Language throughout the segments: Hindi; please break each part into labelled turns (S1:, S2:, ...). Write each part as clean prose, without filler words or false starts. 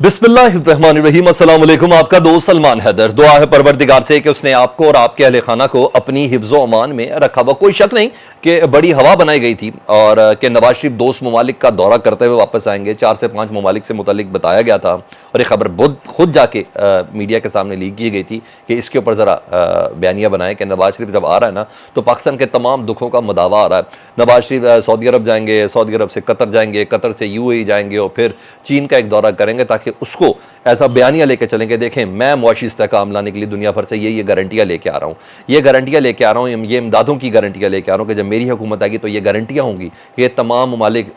S1: बिस्मिल्लाहिर्रहमानिर्रहीम। अस्सलाम वालेकुम। आपका दोस्त सलमान हैदर। दुआ है परवरदिगार से कि उसने आपको और आपके अहले खाना को अपनी हिफ्ज़ो अमान में रखा हुआ। कोई शक नहीं कि बड़ी हवा बनाई गई थी और कि नवाज शरीफ दोस्त ममालिक का दौरा करते हुए वापस आएंगे। 4 से 5 ममालिक से मुतल्लिक बताया गया था और ये खबर खुद जाके मीडिया के सामने लीक की गई थी कि इसके ऊपर ज़रा बयानिया बनाए कि नवाज शरीफ जब आ रहा है ना तो पाकिस्तान के तमाम दुखों का मुदावा आ रहा है। नवाज शरीफ सऊदी अरब जाएंगे, सऊदी अरब से कतर जाएंगे, कतर से UAE जाएंगे और फिर चीन का एक दौरा करेंगे ताकि उसको ऐसा बयानिया लेके चलेंगे, देखें मैं मुआशी इस्तेहकाम लाने के लिए दुनिया भर से ये गारंटियाँ लेके आ रहा हूँ, ये गारंटियाँ लेके आ रहा हूँ, ये इमदादों की गारंटियाँ लेके आ रहा हूँ कि जब मेरी हुकूमत आएगी तो ये गारंटियाँ होंगी कि ये तमाम ममालिक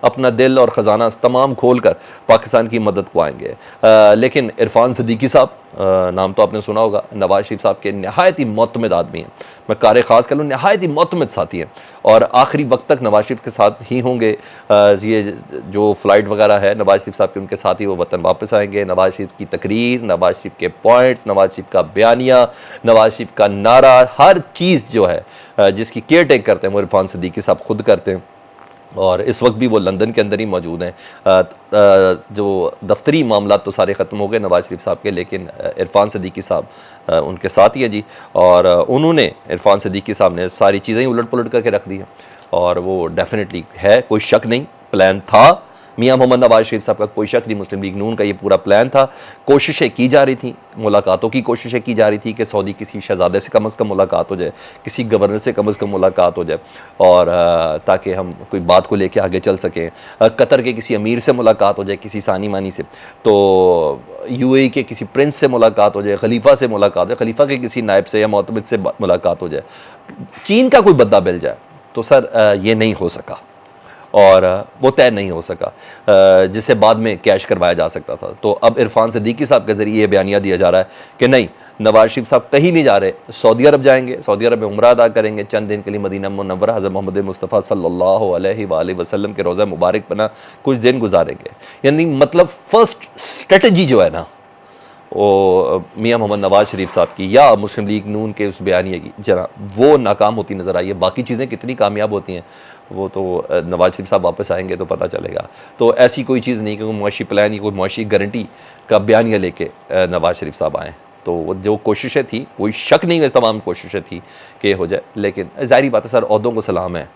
S1: अपना दिल और ख़जाना तमाम खोल कर पाकिस्तान की मदद को आएंगे। लेकिन इरफान सिद्दीकी साहब, नाम तो आपने सुना होगा, नवाज शरीफ साहब के नहायत ही मोतमिद आदमी हैं। मैं कार ख़ास कर लूँ, नहायत ही मोतमिद साथी हैं और आखिरी वक्त तक नवाज शरीफ के साथ ही होंगे। ये जो फ़्लाइट वगैरह है नवाज शरीफ साहब के, उनके साथ ही वो वतन वापस आएंगे। नवाज शरीफ की तकरीर, नवाज शरीफ के पॉइंट्स, नवाज शरीफ का बयानिया, नवाज शरीफ का नारा, हर चीज़ जो है जिसकी केयर टेक करते हैं वो इरफान सिद्दीकी साहब खुद करते हैं और इस वक्त भी वो लंदन के अंदर ही मौजूद हैं। जो दफ्तरी मामला तो सारे ख़त्म हो गए नवाज शरीफ साहब के, लेकिन इरफान सिद्दीकी साहब उनके साथ ही है जी। और उन्होंने, इरफान सिद्दीकी साहब ने सारी चीज़ें ही उलट पुलट करके रख दी हैं और वो डेफिनेटली है, कोई शक नहीं, प्लान था मियां मोहम्मद नवाज शरीफ साहब का, कोई शक नहीं। मुस्लिम लीग नून का ये पूरा प्लान था। कोशिशें की जा रही थी, मुलाकातों की कोशिशें की जा रही थी कि सऊदी किसी शहजादे से कम मुलाकात हो जाए, किसी गवर्नर से कम मुलाकात हो जाए और ताकि हम कोई बात को लेके आगे चल सकें। कतर के किसी अमीर से मुलाकात हो जाए, किसी सानी मानी से, तो UAE के किसी प्रिंस से मुलाकात हो जाए, खलीफा से मुलाकात हो जाए, खलीफा के किसी नायब से या मोतमिद से मुलाकात हो जाए, चीन का कोई बद्दा मिल जाए, तो सर ये नहीं हो सका और वो तय नहीं हो सका जिसे बाद में कैश करवाया जा सकता था। तो अब इरफान सिद्दीकी साहब के ज़रिए ये बयानिया दिया जा रहा है कि नहीं, नवाज शरीफ साहब कहीं नहीं जा रहे, सऊदी अरब जाएंगे, सऊदी अरब में उम्रा अदा करेंगे, चंद दिन के लिए मदीना मुनव्वरा हज़रत मोहम्मद मुस्तफ़ा सल्लल्लाहु अलैहि वसल्लम के रोज़ा मुबारक बना कुछ दिन गुजारेंगे। यानी मतलब फ़र्स्ट स्ट्रेटजी जो है ना वो मियां मोहम्मद नवाज शरीफ साहब की या मुस्लिम लीग नून के उस बयानिए की जरा वो नाकाम होती नज़र आई है। बाकी चीज़ें कितनी कामयाब होती हैं वो तो नवाज शरीफ साहब वापस आएंगे तो पता चलेगा। तो ऐसी कोई चीज़ नहीं कि कोई मुआशी प्लान या कोई मुआशी गारंटी का बयानिया लेके नवाज शरीफ साहब आएँ। तो जो कोशिशें थी, कोई शक नहीं है, तमाम कोशिशें थी कि हो जाए, लेकिन ज़ाहिर बात है सर, ओहदों को सलाम है।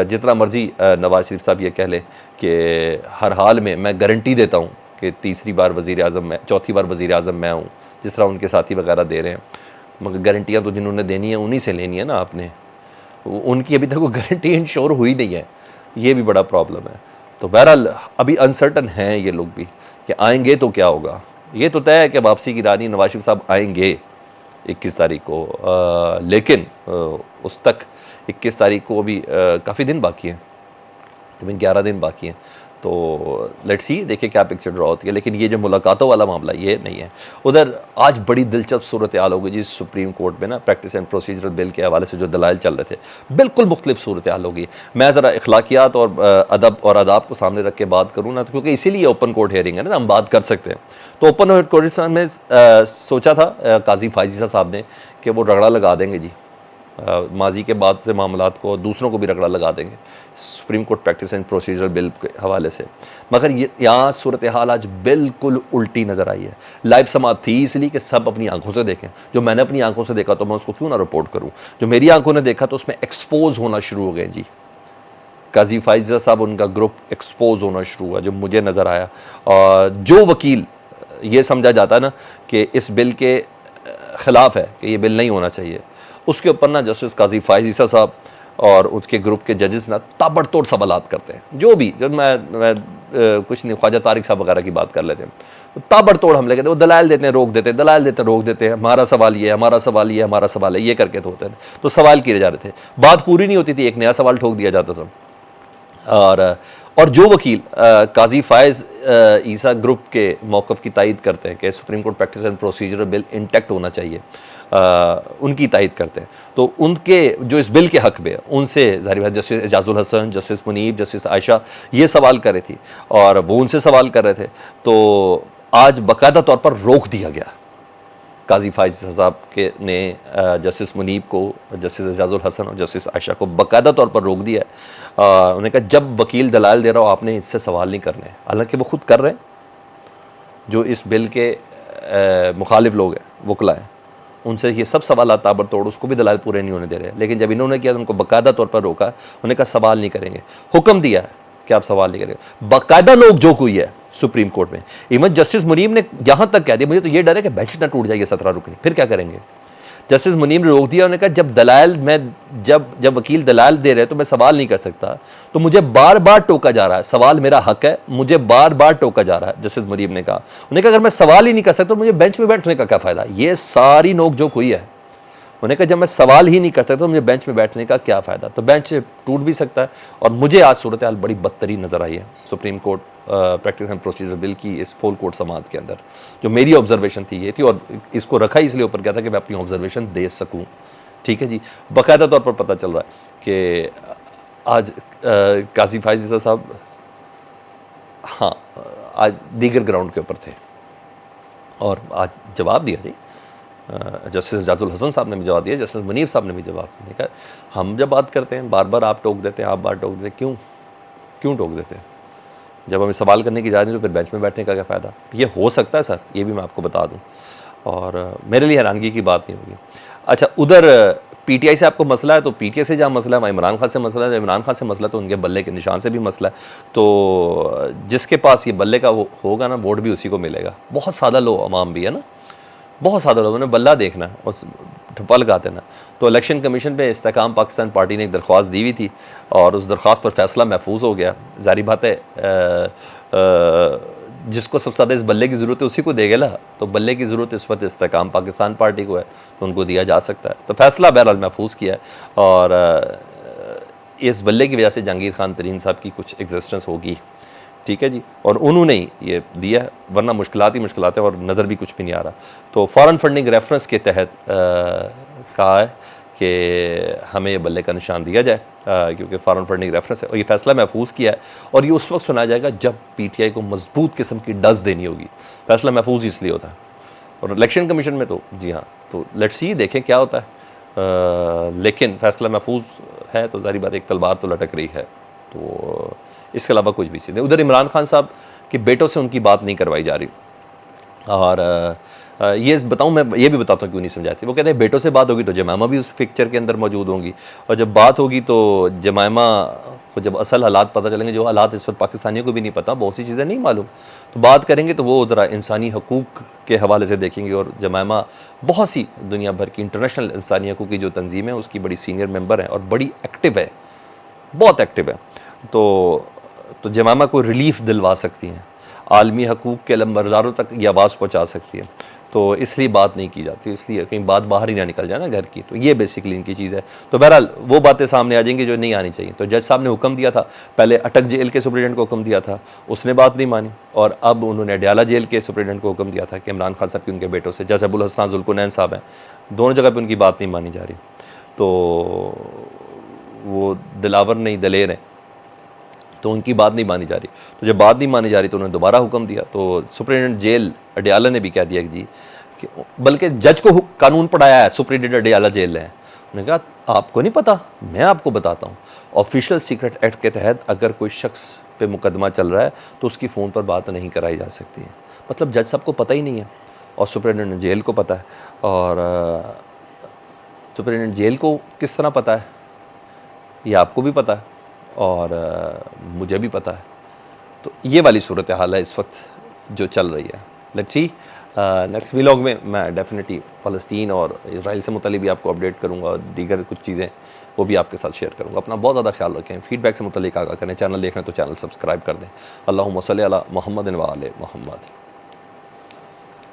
S1: जितना मर्जी नवाज शरीफ साहब ये कह लें कि हर हाल में मैं गारंटी देता हूँ कि तीसरी बार वज़ीर आज़म मैं, चौथी बार वज़ीर आज़म मैं हूँ, जिस तरह उनके साथी वगैरह दे रहे हैं, मगर गारंटियाँ तो जिन्होंने देनी है उन्हीं से लेनी है ना आपने। उनकी अभी तक वो गारंटी इंश्योर हुई नहीं है, ये भी बड़ा प्रॉब्लम है। तो बहरहाल अभी अनसर्टन हैं ये लोग भी कि आएंगे तो क्या होगा। ये तो तय है कि वापसी की रानी नवाज शरीफ साहब आएंगे 21 तारीख को, लेकिन उस तक 21 तारीख को अभी काफ़ी दिन बाकी है, तकरीबन 11 दिन बाकी हैं। तो लेट्स सी, देखिए क्या पिक्चर ड्रॉ होती है। लेकिन ये जो मुलाकातों वाला मामला ये नहीं है। उधर आज बड़ी दिलचस्प सूरत हाल होगी जी सुप्रीम कोर्ट में ना, प्रैक्टिस एंड प्रोसीजर बिल के हवाले से जो दलाइल चल रहे थे, बिल्कुल मुख्तलिफ सूरत हाल होगी। मैं ज़रा अखलाकियात और अदब और आदाब को सामने रख के बात करूँ ना, तो क्योंकि इसीलिए ओपन कोर्ट हेयरिंग है ना, हम बात कर सकते हैं। तो ओपन कोर्ट में सोचा था काजी फायजीसा साहब ने कि वो रगड़ा लगा देंगे जी, माजी के बाद से मामलात को दूसरों को भी रगड़ा लगा देंगे supreme court practice and procedure bill के हवाले से। मगर यहाँ सूरत हाल आज बिल्कुल उल्टी नज़र आई है। लाइव समात थी इसलिए कि सब अपनी आंखों से देखें। जो मैंने अपनी आंखों से देखा तो मैं उसको क्यों ना रिपोर्ट करूँ। जो मेरी आंखों ने देखा तो उसमें एक्सपोज होना शुरू हो गए जी। काजी फायजा साहब, उनका ग्रुप एक्सपोज होना शुरू हुआ जो मुझे नज़र आया। और जो वकील ये समझा जाता है ना कि इस बिल के ख़िलाफ़ है कि ये बिल नहीं होना चाहिए, उसके ऊपर ना जस्टिस काजी फायजीसा साहब और उसके ग्रुप के जजेस ना ताबड़तोड़ सवालात करते हैं। जो भी, जब मैं कुछ नहीं, ख्वाजा तारिक साहब वगैरह की बात कर लेते हैं, तो ताबड़तोड़ हमले करते हैं। वो दलाइल देते हैं, रोक देते हैं, दलाइल देते हैं, रोक देते हैं, हमारा सवाल ये है, हमारा सवाल ये है, हमारा सवाल है, ये करके तो होते हैं। तो सवाल किए जा रहे थे, बात पूरी नहीं होती थी, एक नया सवाल ठोक दिया जाता था। और जो वकील काजी फायज ईसा ग्रुप के मौक़िफ़ की तायद करते हैं कि supreme court practice and procedure bill intact होना चाहिए, उनकी तायद करते हैं, तो उनके जो इस बिल के हक़ में उनसे ज़ाहिर है justice Ejazul Hasan, justice Munib, justice Ayesha ये सवाल कर रही थी और वो उनसे सवाल कर रहे थे। तो आज बाकायदा तौर पर रोक दिया गया। काजी फायज साहब के ने जस्टिस मुनीब को, जस्टिस एजाजुल हसन और जस्टिस आयशा को बाकायदा तौर पर रोक दिया है। उन्होंने कहा जब वकील दलाल दे रहा हो आपने इससे सवाल नहीं करने, हालांकि वो खुद कर रहे हैं। जो इस बिल के मुखालिफ लोग हैं, वकला हैं, उनसे ये सब सवाल ताबड़तोड़, उसको भी दलाल पूरे नहीं होने दे रहे। लेकिन जब इन्होंने किया तो उनको बाकायदा तौर पर रोका, उन्होंने कहा सवाल नहीं करेंगे, हुक्म दिया है कि आप सवाल नहीं करेंगे। बाकायदा नोक झोंक हुई है सुप्रीम कोर्ट में। इवन जस्टिस मुनीम ने यहां तक कह दिया, मुझे तो ये डर है कि बेंच ना टूट जाएगी 17 रुकनी, फिर क्या करेंगे। जस्टिस मुनीम ने रोक दिया, उन्होंने कहा जब दलाल मैं जब वकील दलाल दे रहे तो मैं सवाल नहीं कर सकता, तो मुझे बार बार टोका जा रहा है, सवाल मेरा हक है, मुझे बार बार टोका जा रहा है। जस्टिस मुनीम ने कहा, उन्होंने कहा अगर मैं सवाल ही नहीं कर सकता तो मुझे बेंच में बैठने का क्या फायदा। ये सारी नोक झोंक हुई है। उन्होंने कहा जब मैं सवाल ही नहीं कर सकता तो मुझे बेंच में बैठने का क्या फ़ायदा। तो बेंच टूट भी सकता है। और मुझे आज सूरत हाल बड़ी बदतरीन नज़र आई है supreme court practice and procedure bill की इस फुल कोर्ट समाअत के अंदर। जो मेरी ऑब्जर्वेशन थी ये थी, और इसको रखा ही इसलिए ऊपर गया था कि मैं अपनी ऑब्जर्वेशन दे सकूँ। ठीक है जी, बाकायदा तौर पर पता चल रहा है कि आज काजी फायज़ साहब, हाँ, आज दीगर ग्राउंड के ऊपर थे और आज जवाब दिया जी। जस्टिस जाजुल हसन साहब ने भी जवाब दिया, जस्टिस मुनीब साहब ने भी जवाब दिया। कहा हम जब बात करते हैं बार बार आप टोक देते हैं, आप बार टोक देते हैं, क्यों टोक देते हैं। जब हमें सवाल करने की इजाज़त नहीं तो फिर बेंच में बैठने का क्या फ़ायदा। ये हो सकता है सर, ये भी मैं आपको बता दूँ, और मेरे लिए हैरानगी की बात नहीं होगी। अच्छा, उधर पीटीआई से आपको मसला है तो पीटीआई से जहाँ मसला है, वहाँ इमरान खान से मसला है, इमरान खान से मसला तो उनके बल्ले के निशान से भी मसला है। तो जिसके पास ये बल्ले का वो होगा ना, वोट भी उसी को मिलेगा। बहुत सादा लो अवाम भी है ना, बहुत सारे लोगों ने बल्ला देखना है और ठप्पा लगाते ना। तो इलेक्शन कमीशन पे इस्तेकाम पाकिस्तान पार्टी ने एक दरख्वास्त दी हुई थी और उस दरख्वास्त पर फैसला महफूज हो गया। जारी बात है, जिसको सबसे ज़्यादा इस बल्ले की ज़रूरत है उसी को देगा ना। तो बल्ले की ज़रूरत इस वक्त इस्तेकाम पाकिस्तान पार्टी को है, तो उनको दिया जा सकता है। तो फैसला बहरहाल महफूज किया है और इस बल्ले की वजह से जहांगीर खान तरीन साहब की कुछ एग्जिस्टेंस होगी। ठीक है जी, और उन्होंने ही ये दिया है, वरना मुश्किलात ही मुश्किलात है और नज़र भी कुछ भी नहीं आ रहा। तो फॉरेन फंडिंग रेफरेंस के तहत कहा है कि हमें ये बल्ले का निशान दिया जाए, क्योंकि फॉरेन फंडिंग रेफरेंस है और ये फैसला महफूज किया है। और ये उस वक्त सुनाया जाएगा जब पीटीआई को मजबूत किस्म की डज देनी होगी। फैसला महफूज इसलिए होता है। और इलेक्शन कमीशन में तो जी हाँ, तो लेट्स सी, देखें क्या होता है। लेकिन फैसला महफूज है तो जारी बात एक तलवार तो लटक रही है, तो इसके अलावा कुछ भी चीज़ नहीं। उधर इमरान खान साहब के बेटों से उनकी बात नहीं करवाई जा रही। और ये बताऊं, मैं ये भी बताता हूँ क्यों नहीं समझाती। वो कहते हैं बेटों से बात होगी तो जमाइमा भी उस पिक्चर के अंदर मौजूद होंगी, और जब बात होगी तो जमाइमा को जब असल हालात पता चलेंगे, जो हालात इस वक्त पाकिस्तानियों को भी नहीं पता, बहुत सी चीज़ें नहीं मालूम, तो बात करेंगे तो वो ज़रा इंसानी हकूक़ के हवाले से देखेंगे। और जमाइमा बहुत सी दुनिया भर की इंटरनेशनल इंसानी हकूक़ की जो तंजीम है उसकी बड़ी सीनियर मेम्बर है और बड़ी एक्टिव है, बहुत एक्टिव है। तो जमाइमा को रिलीफ दिलवा सकती हैं, आलमी हकूक़ के लंबरदारों तक ये आवाज़ पहुँचा सकती है। तो इसलिए बात नहीं की जाती, इसलिए कहीं बात बाहर ही ना निकल जाए ना घर की। तो ये बेसिकली इनकी चीज़ है। तो बहरहाल वो बातें सामने आ जाएंगी जो नहीं आनी चाहिए। तो जज साहब ने हुक्म दिया था, पहले अटक जेल के सुप्रीडेंट को हुक्म दिया था, उसने बात नहीं मानी, और अब उन्होंने अडयाला जेल के सुप्रीडेंट को हुक्म दिया था कि इमरान खान साहब की उनके बेटों से, जज अबुल हसन जुल्कुनैन साहब हैं, दोनों जगह पर उनकी बात नहीं मानी जा रही। तो वो दिलावर नहीं दलेर हैं, तो उनकी बात नहीं मानी जा रही। तो जब बात नहीं मानी जा रही तो उन्होंने दोबारा हुक्म दिया। तो सुप्रीडेंट जेल अडयाला ने भी कह दिया कि जी, कि बल्कि जज को कानून पढ़ाया है, सुप्रीडेंट अडयाला जेल है। उन्होंने कहा आपको नहीं पता, मैं आपको बताता हूँ। ऑफिशियल सीक्रेट एक्ट के तहत अगर कोई शख्स पे मुकदमा चल रहा है तो उसकी फ़ोन पर बात नहीं कराई जा सकती है। मतलब जज साहब को पता ही नहीं है और सुप्रीडेंट जेल को पता है। और सुप्रीडेंट जेल को किस तरह पता है, ये आपको भी पता है और मुझे भी पता है। तो ये वाली सूरत हाल है इस वक्त जो चल रही है। लेट्स सी, नेक्स्ट व्लॉग में मैं डेफिनेटली फ़लस्तीन और इसराइल से मुतल्लिक़ भी आपको अपडेट करूँगा, और दीगर कुछ चीज़ें वो भी आपके साथ शेयर करूँगा। अपना बहुत ज़्यादा ख्याल रखें, फीडबैक से मुतल्लिक़ आगाह करें, चैनल देख रहे हैं तो चैनल सब्सक्राइब कर दें। अल्लाहुम्मा सल्ली अला मुहम्मद व आले मुहम्मद।